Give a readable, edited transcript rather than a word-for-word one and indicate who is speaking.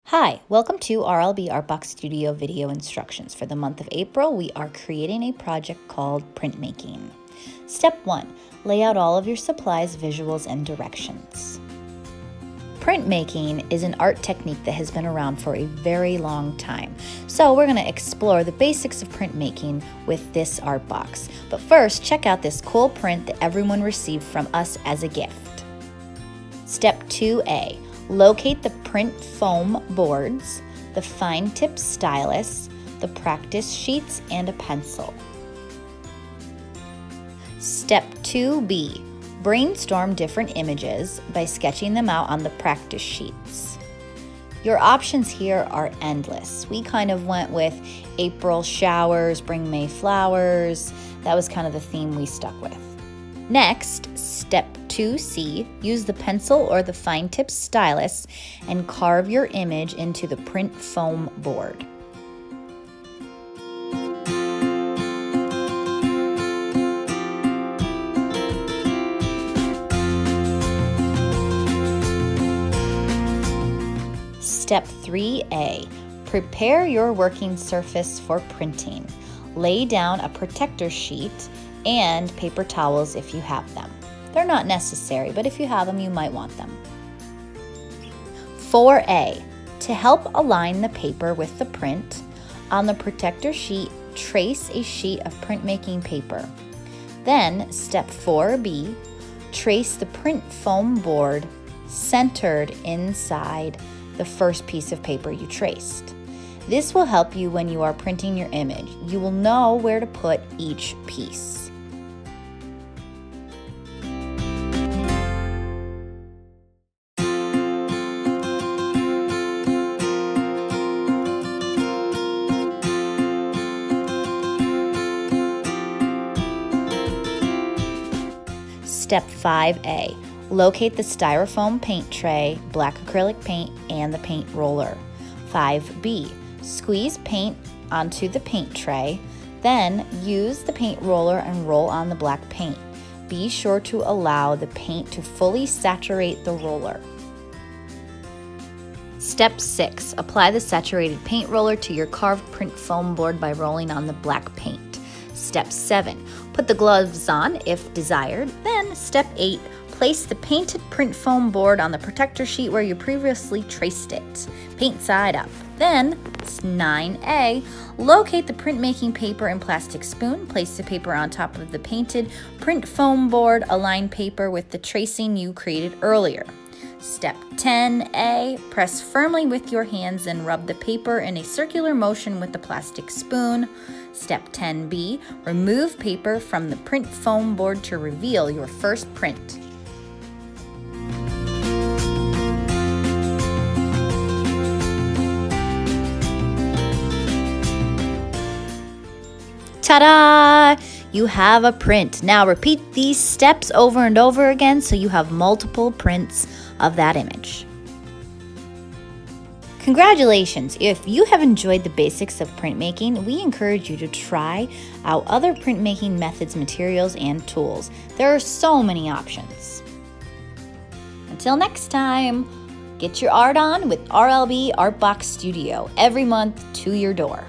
Speaker 1: Hi, welcome to RLB ARTBOX Studio video instructions. For the month of April, we are creating a project called Printmaking. Step 1. Lay out all of your supplies, visuals, and directions. Printmaking is an art technique that has been around for a very long time. So we're going to explore the basics of printmaking with this art box. But first, check out this cool print that everyone received from us as a gift. Step 2A. Locate the print foam boards, the fine tip stylus, the practice sheets, and a pencil. Step 2B. Brainstorm different images by sketching them out on the practice sheets. Your options here are endless. We kind of went with April showers, bring May flowers. That was kind of the theme we stuck with. Next, step 2C, use the pencil or the fine tip stylus and carve your image into the print foam board. Step 3A, prepare your working surface for printing. Lay down a protector sheet and paper towels if you have them. They're not necessary, but if you have them, you might want them. 4A, to help align the paper with the print, on the protector sheet, trace a sheet of printmaking paper. Then, step 4B, trace the print foam board centered inside the first piece of paper you traced. This will help you when you are printing your image. You will know where to put each piece. Step 5A, locate the styrofoam paint tray, black acrylic paint, and the paint roller. 5B, squeeze paint onto the paint tray, then use the paint roller and roll on the black paint. Be sure to allow the paint to fully saturate the roller. Step 6, apply the saturated paint roller to your carved print foam board by rolling on the black paint. Step 7, put the gloves on if desired. Then step 8, place the painted print foam board on the protector sheet where you previously traced it. Paint side up. Then 9A, locate the printmaking paper and plastic spoon. Place the paper on top of the painted print foam board. Align paper with the tracing you created earlier. Step 10A, press firmly with your hands and rub the paper in a circular motion with the plastic spoon. Step 10B, remove paper from the print foam board to reveal your first print. Ta-da! You have a print. Now repeat these steps over and over again so you have multiple prints of that image. Congratulations! If you have enjoyed the basics of printmaking, we encourage you to try out other printmaking methods, materials, and tools. There are so many options. Until next time, get your art on with RLB ARTBOX Studio every month to your door.